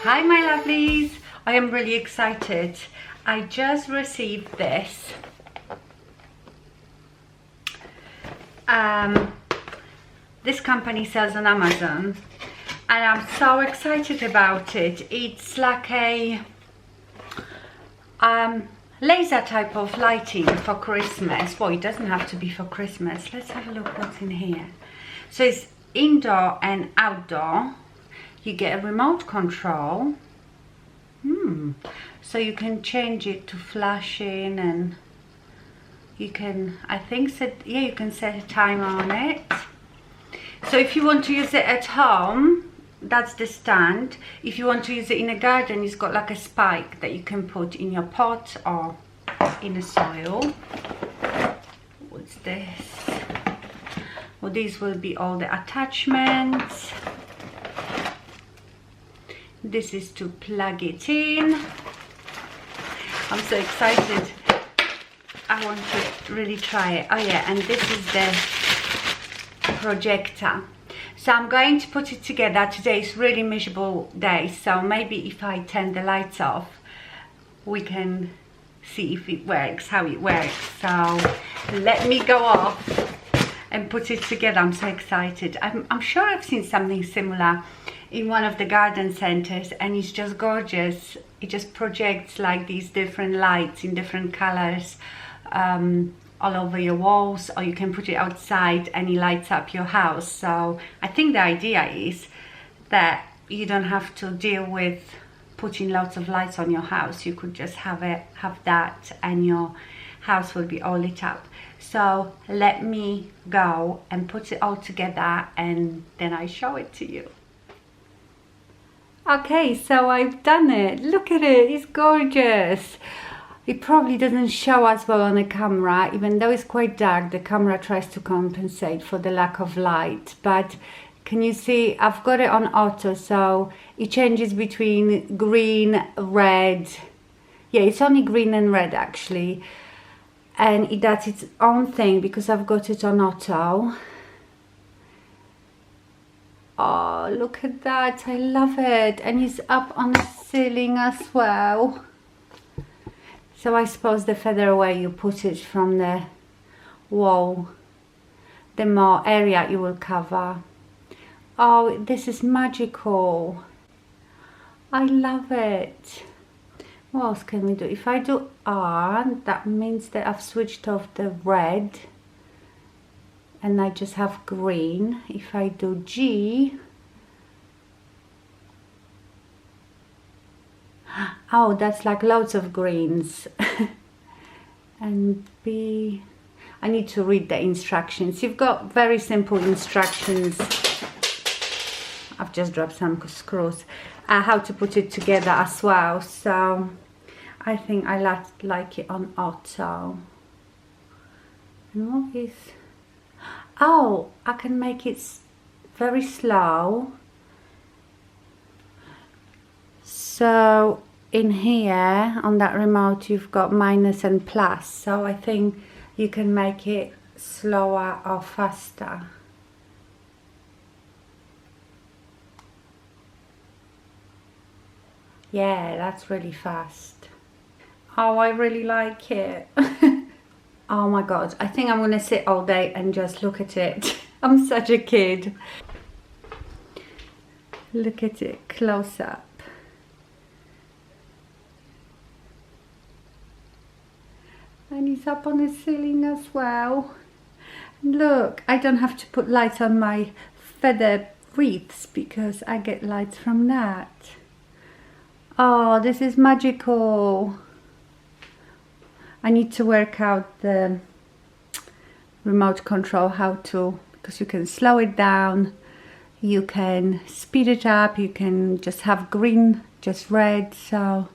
Hi my lovelies, I am really excited. I just received this. This company sells on Amazon and I'm so excited about it. It's like a laser type of lighting for Christmas. Well, it doesn't have to be for Christmas. Let's have a look what's in here. So it's indoor and outdoor. You get a remote control. So you can change it to flashing, and you can, I think, you can set a timer on it. So if you want to use it at home, that's the stand. If you want to use it in a garden, it's got like a spike that you can put in your pot or in the soil. What's this? Well, these will be all the attachments. This is to plug it in. I'm so excited. I want to really try it. Oh yeah, and this is the projector. So I'm going to put it together. Today is really miserable day, so maybe if I turn the lights off, we can see if it works, how it works. So let me go off and put it together. I'm so excited. I'm sure I've seen something similar in one of the garden centers, and it's just gorgeous. It just projects like these different lights in different colors all over your walls, or you can put it outside and it lights up your house. So I think the idea is that you don't have to deal with putting lots of lights on your house. You could just have that and your house will be all lit up. So let me go and put it all together and then I show it to you. Okay, so I've done it. Look at it, it's gorgeous. It probably doesn't show as well on the camera, even though it's quite dark. The camera tries to compensate for the lack of light, but can you see I've got it on auto, so it changes between green, red. Yeah, it's only green and red actually, and it does its own thing because I've got it on auto. Oh, look at that, I love it. And it's up on the ceiling as well. So I suppose the further away you put it from the wall, the more area you will cover. Oh, this is magical. I love it. What else can we do? If I do R, that means that I've switched off the red and I just have green. If I do G, oh, that's like loads of greens. And B, I need to read the instructions. You've got very simple instructions. I've just dropped some screws. How to put it together as well. So I think I like it on auto. And what is... Oh, I can make it very slow. So in here on that remote you've got minus and plus, so I think you can make it slower or faster. Yeah, that's really fast. Oh, I really like it. Oh my god, I think I'm gonna sit all day and just look at it. I'm such a kid. Look at it close up. And it's up on the ceiling as well. Look, I don't have to put lights on my feather wreaths because I get lights from that. Oh, this is magical. I need to work out the remote control, how to, because you can slow it down, you can speed it up, you can just have green, just red, so,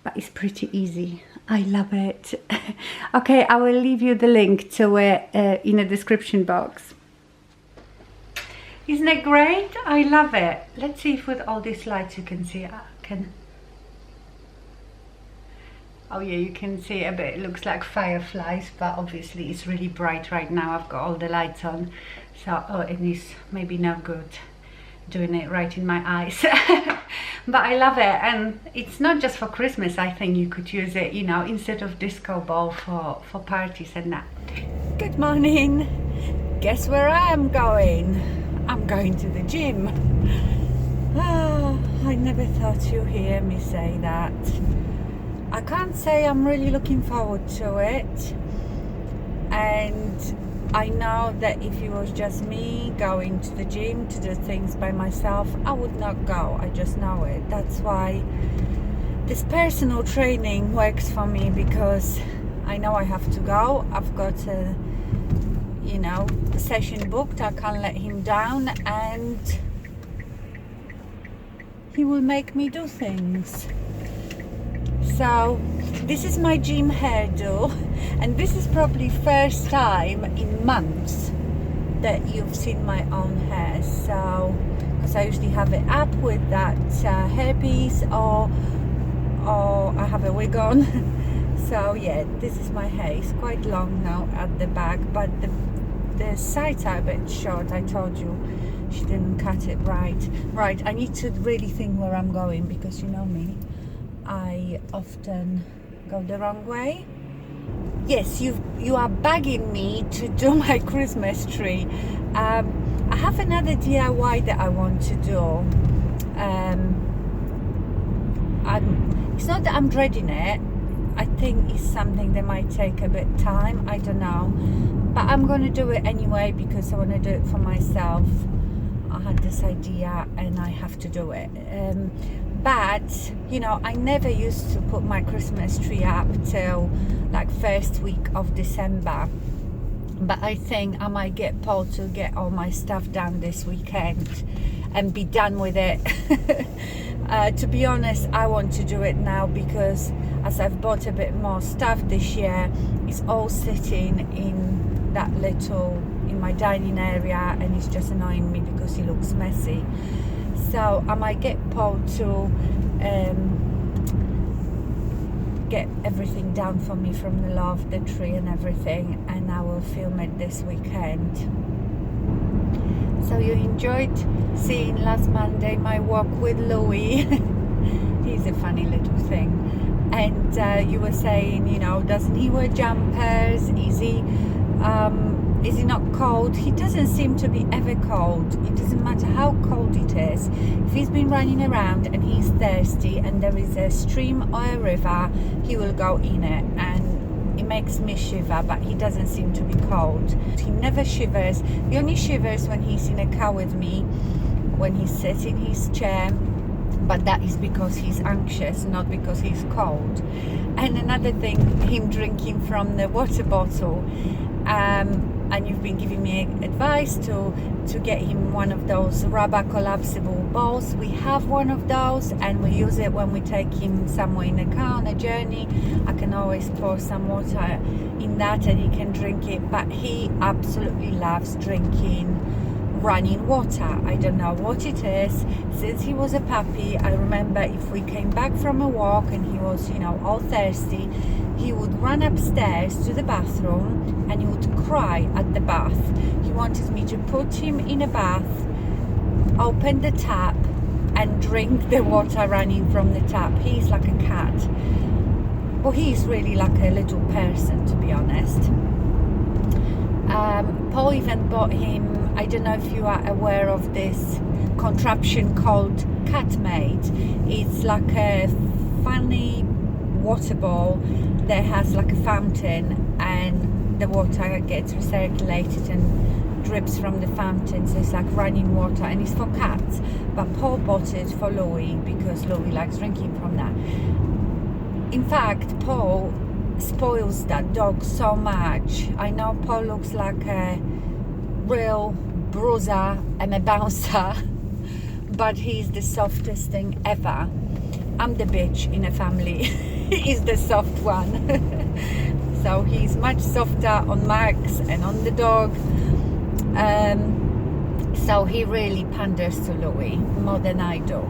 but it's pretty easy. I love it. Okay, I will leave you the link to it in the description box. Isn't it great? I love it. Let's see if with all these lights you can see. Oh yeah, you can see a bit. It looks like fireflies, but obviously it's really bright right now. I've got all the lights on, so it is maybe not good. doing it right in my eyes. But I love it, and it's not just for Christmas. I think you could use it, you know, instead of disco ball for parties and that. Good morning. Guess where I am going? I'm going to the gym. Oh, I never thought you'd hear me say that. I can't say I'm really looking forward to it, and I know that if it was just me going to the gym to do things by myself, I would not go. I just know it. That's why this personal training works for me, because I know I have to go. I've got a, you know, session booked. I can't let him down, and he will make me do things. So this is my gym hairdo, and this is probably first time in months that you've seen my own hair. So because I usually have it up with that hairpiece, or I have a wig on. So yeah, this is my hair. It's quite long now at the back, but the sides are a bit short. I told you she didn't cut it right. Right, I need to really think where I'm going, because you know me, I often go the wrong way. Yes, you are begging me to do my Christmas tree. I have another DIY that I want to do. It's not that I'm dreading it. I think it's something that might take a bit time. I don't know, but I'm going to do it anyway, because I want to do it for myself. I had this idea and I have to do it. But you know, I never used to put my Christmas tree up till like first week of December, but I think I might get Paul to get all my stuff done this weekend and be done with it. To be honest, I want to do it now, because as I've bought a bit more stuff this year, it's all sitting in that little, in my dining area, and it's just annoying me because it looks messy. So I might get Paul to get everything down for me from the loft, the tree and everything, and I will film it this weekend. So you enjoyed seeing last Monday my walk with Louis. He's a funny little thing. And you were saying, you know, doesn't he wear jumpers? Is he not cold? He doesn't seem to be ever cold. It doesn't matter how cold it is. If he's been running around and he's thirsty and there is a stream or a river, he will go in it, and it makes me shiver, but he doesn't seem to be cold. He never shivers. He only shivers when he's in a car with me, when he sits in his chair, but that is because he's anxious, not because he's cold. And another thing, him drinking from the water bottle. And you've been giving me advice to get him one of those rubber collapsible bowls. We have one of those, and we use it when we take him somewhere in a car on a journey. I can always pour some water in that and he can drink it, but he absolutely loves drinking running water. I don't know what it is. Since he was a puppy, I remember if we came back from a walk and he was, you know, all thirsty, he would run upstairs to the bathroom and he would cry at the bath. He wanted me to put him in a bath, open the tap and drink the water running from the tap. He's like a cat. Well, he's really like a little person, to be honest. Paul even bought him, I don't know if you are aware of this contraption called CatMate. It's like a funny water ball that has like a fountain, and the water gets recirculated and drips from the fountain, so it's like running water, and it's for cats. But Paul bought it for Louis because Louis likes drinking from that. In fact, Paul spoils that dog so much. I know Paul looks like a real bruiser and a bouncer, but he's the softest thing ever. I'm the bitch in a family. He's the soft one. So he's much softer on Max and on the dog. So he really panders to Louis more than I do.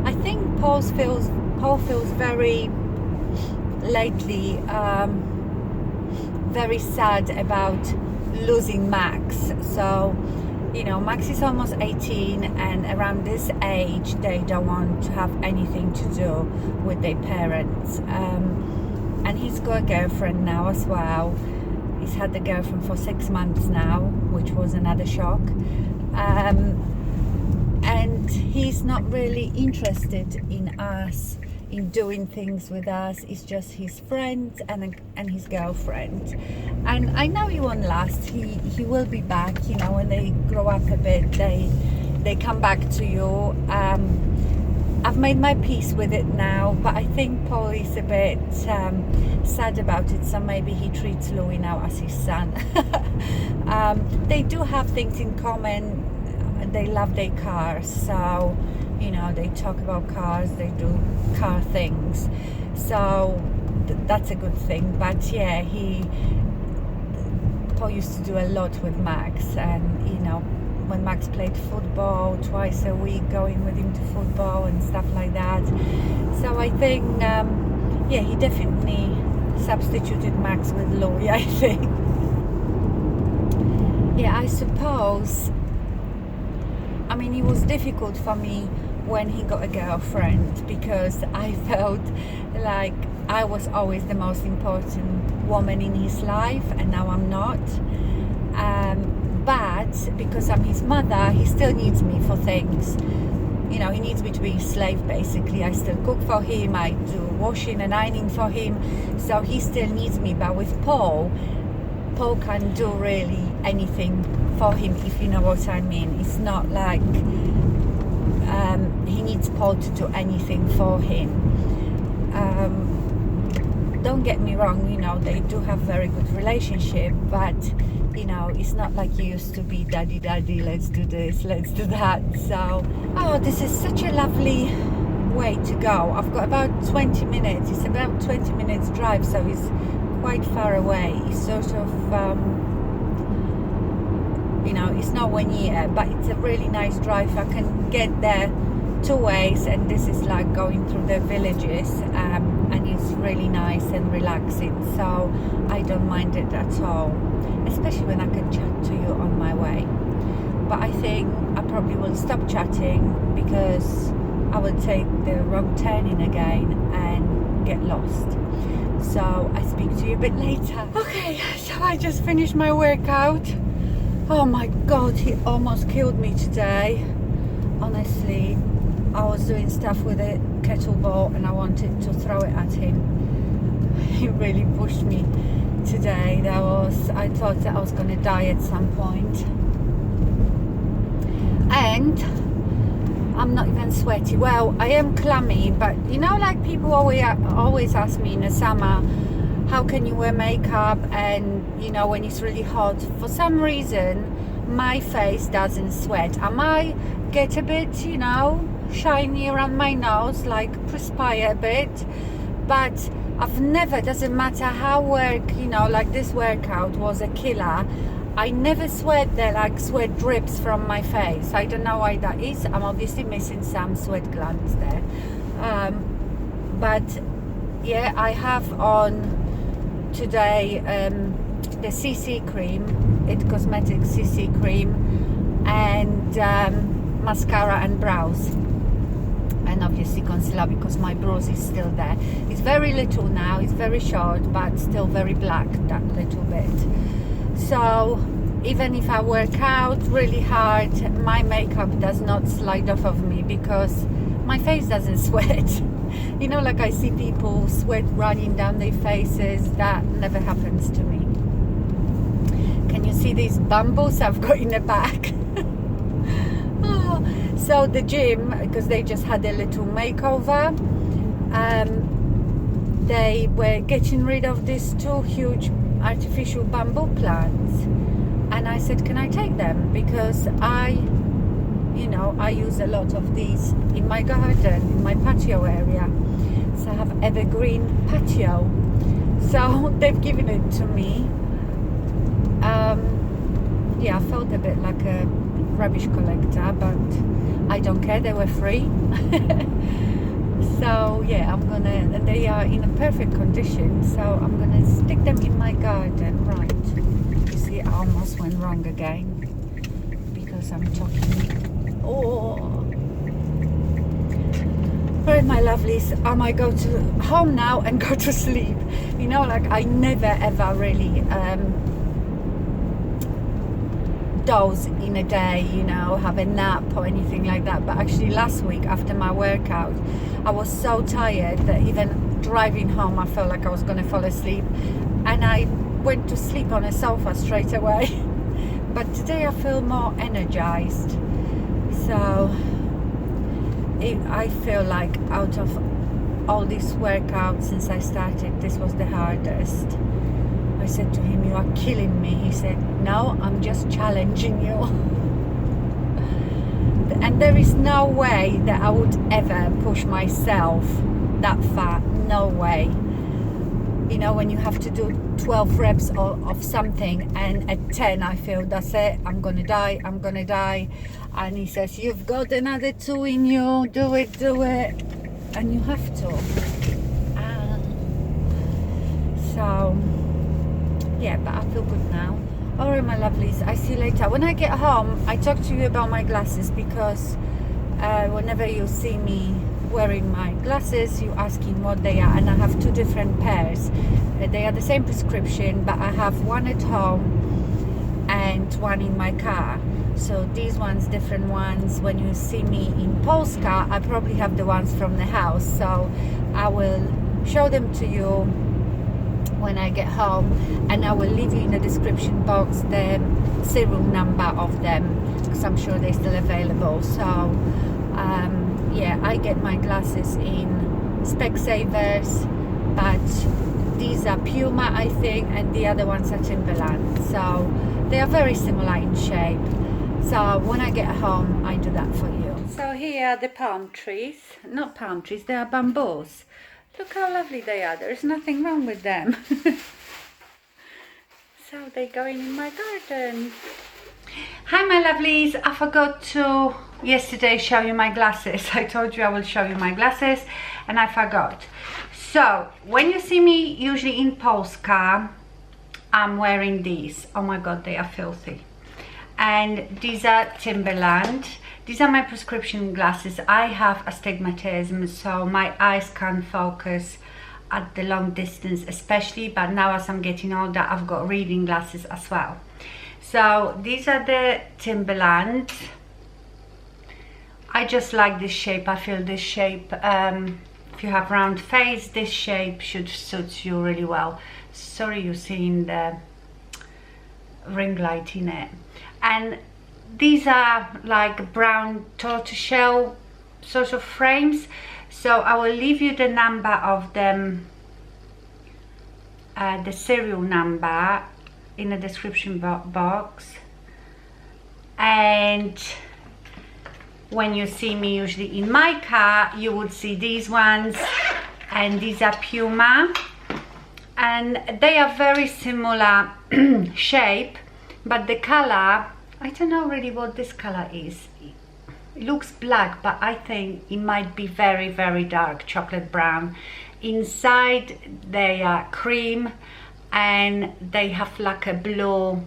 I think Paul feels very lately very sad about losing Max. So you know, Max is almost 18, and around this age they don't want to have anything to do with their parents. And he's got a girlfriend now as well. He's had the girlfriend for 6 months now, which was another shock. And he's not really interested in us, in doing things with us. It's just his friends and his girlfriend. And I know he won't last. He will be back, you know, when they grow up a bit, they come back to you. I've made my peace with it now, but I think Paul is a bit sad about it, so maybe he treats Louis now as his son. They do have things in common. They love their cars, so, you know, they talk about cars, they do car things, so that's a good thing. But yeah, Paul used to do a lot with Max, and, you know, when Max played football twice a week, going with him to football and stuff like that. So I think, yeah, he definitely substituted Max with Louis, I think. Yeah, I suppose, I mean, it was difficult for me when he got a girlfriend, because I felt like I was always the most important woman in his life, and now I'm not. But because I'm his mother, he still needs me for things. You know, he needs me to be his slave, basically. I still cook for him, I do washing and ironing for him, so he still needs me. But with Paul can't do really anything for him, if you know what I mean. It's not like he needs Paul to do anything for him. Don't get me wrong, you know, they do have very good relationship, but, you know, it's not like you used to be daddy, let's do this, let's do that. So, oh, this is such a lovely way to go. I've got about 20 minutes. It's about 20 minutes drive, so it's quite far away. It's sort of, you know, it's not 1 year, but it's a really nice drive. I can get there 2 ways, and this is like going through the villages, and it's really nice and relaxing, so I don't mind it at all, especially when I can chat to you on my way. But I think I probably will stop chatting, because I will take the wrong turning again and get lost. So I speak to you a bit later. Okay, so I just finished my workout. Oh my god, he almost killed me today. Honestly, I was doing stuff with a kettlebell and I wanted to throw it at him. He really pushed me today. I thought that I was going to die at some point. And I'm not even sweaty. Well, I am clammy, but you know, like people always ask me in the summer, how can you wear makeup, and you know, when it's really hot. For some reason my face doesn't sweat. I might get a bit, you know, shiny around my nose, like perspire a bit, but I've never, doesn't matter how you know, like this workout was a killer, I never sweat there, like sweat drips from my face. I don't know why that is. I'm obviously missing some sweat glands there, but yeah, I have on today the CC cream, It Cosmetics CC cream, and mascara and brows, and obviously concealer, because my brows is still there. It's very little now, it's very short, but still very black, that little bit. So even if I work out really hard, my makeup does not slide off of me, because my face doesn't sweat. You know, like I see people sweat running down their faces. That never happens to me. Can you see these bumbles I've got in the back? Oh, so the gym, because they just had a little makeover, they were getting rid of these 2 huge artificial bamboo plants, and I said, can I take them, because you know, I use a lot of these in my garden, in my patio area, so I have evergreen patio, so they've given it to me. Yeah, I felt a bit like a rubbish collector, but I don't care, they were free. So yeah, I'm gonna, and they are in a perfect condition, so I'm gonna stick them in my garden. Right, you see, I almost went wrong again, because because I'm talking. Oh. Right, my lovelies, I might go to home now and go to sleep. You know, like I never ever really doze in a day, you know, have a nap or anything like that. But actually last week after my workout, I was so tired that even driving home I felt like I was going to fall asleep, and I went to sleep on a sofa straight away. But today I feel more energized. So I feel like out of all these workouts since I started, this was the hardest. I said to him, "You are killing me." He said, "No, I'm just challenging you." And there is no way that I would ever push myself that far. No way. You know, when you have to do 12 reps of something, and at 10 I feel that's it, I'm gonna die, I'm gonna die. And he says, "You've got another 2 in you, do it, and you have to. So yeah, but I feel good now. Alright, my lovelies, I see you later. When I get home, I talk to you about my glasses, because whenever you see me wearing my glasses, you asking what they are, and I have 2 different pairs. They are the same prescription, but I have one at home and one in my car. So these ones, different ones. When you see me in Paul's car, I probably have the ones from the house, so I will show them to you when I get home, and I will leave you in the description box the serum number of them, because I'm sure they're still available. So yeah, I get my glasses in Specsavers, but these are Puma, I think, and the other ones are Timberland. So they are very similar in shape. So when I get home, I do that for you. So here are the palm trees. Not palm trees, they are bamboos. Look how lovely they are. There's nothing wrong with them. So they're going in my garden. Hi my lovelies, I forgot to yesterday show you my glasses. I told you I will show you my glasses and I forgot. So when you see me usually in Paul's car, I'm wearing these. Oh my god, they are filthy. And these are Timberland. These are my prescription glasses. I have astigmatism, so my eyes can't focus at the long distance especially, but now as I'm getting older, I've got reading glasses as well. So these are the Timberland. I just like this shape. I feel this shape, if you have round face, this shape should suit you really well. Sorry, you're seeing the ring light in it. And these are like brown tortoiseshell sort of frames, so I will leave you the number of them, the serial number in the description box. And when you see me usually in my car, you would see these ones, and these are Puma, and they are very similar shape, but the color, I don't know really what this color is. It looks black, but I think it might be very, very dark chocolate brown. Inside they are cream, and they have like a blue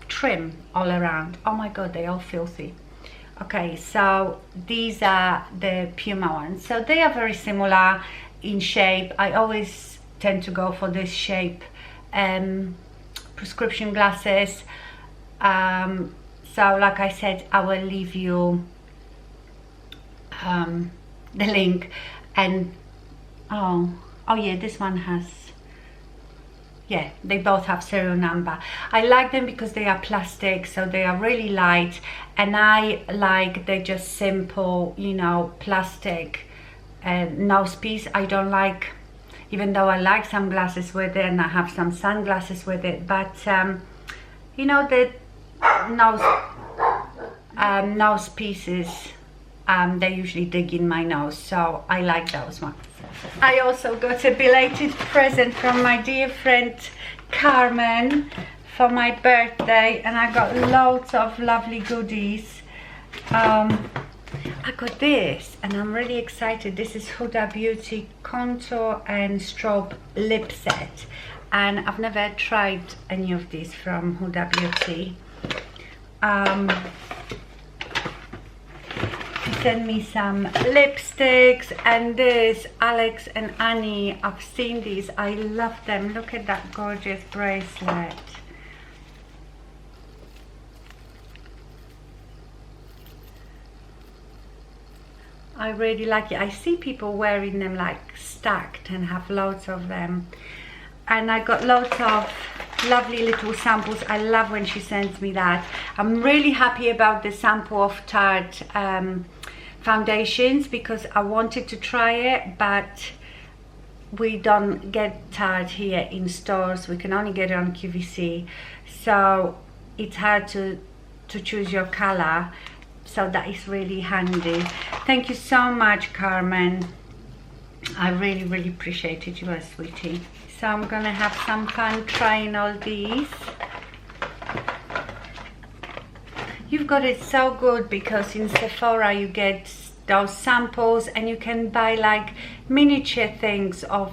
trim all around. Oh my god, they're all filthy. Okay, so these are the Puma ones. So they are very similar in shape. I always tend to go for this shape prescription glasses. So like I said, I will leave you the link. And oh yeah, this one has, yeah, they both have serial number. I like them because they are plastic, so they are really light, and I like they're just simple, you know, plastic nose piece. I don't like, even though I like some glasses with it and I have some sunglasses with it, but you know, the nose pieces, they usually dig in my nose, so I like those ones. I also got a belated present from my dear friend Carmen for my birthday, and I got loads of lovely goodies. I got this, and I'm really excited. This is Huda Beauty Contour and Strobe Lip Set, and I've never tried any of these from Huda Beauty. sent me some lipsticks, and this Alex and Annie, I've seen these, I love them. Look at that gorgeous bracelet. I really like it. I see people wearing them like stacked and have loads of them, and I got loads of lovely little samples. I love when she sends me that. I'm really happy about the sample of Tarte foundations because I wanted to try it, but we don't get Tarte here in stores. We can only get it on QVC, so it's hard to choose your color. So that is really handy. Thank you so much, Carmen. I really, really appreciate it. You are a sweetie. So I'm gonna have some fun trying all these. You've got it so good because in Sephora you get those samples and you can buy like miniature things of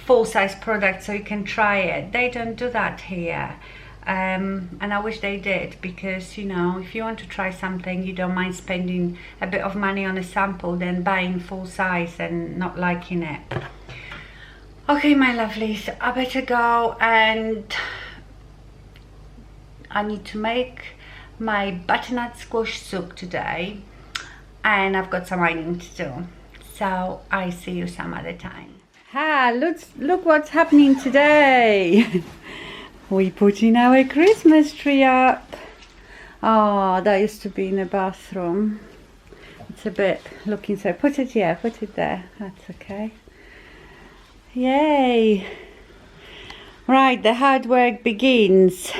full-size products so you can try it. They don't do that here. And I wish they did, because you know, if you want to try something, you don't mind spending a bit of money on a sample than buying full size and not liking it. Okay, my lovelies, I better go, and I need to make my butternut squash soup today, and I've got some ironing to do, so I see you some other time. Look what's happening today. We putting our Christmas tree up. Oh, that used to be in the bathroom. It's a bit looking so. Put it here, put it there. That's okay. Yay. Right, the hard work begins.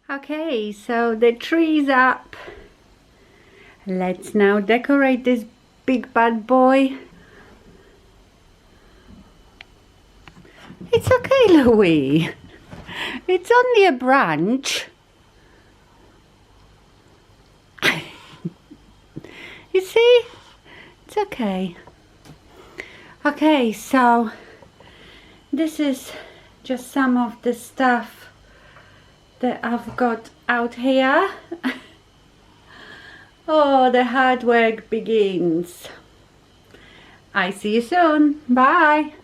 Okay, so the tree's up. Let's now decorate this big bad boy. It's okay, Louis. It's only a branch. You see? It's okay. Okay, so this is just some of the stuff that I've got out here. Oh, the hard work begins. I see you soon. Bye.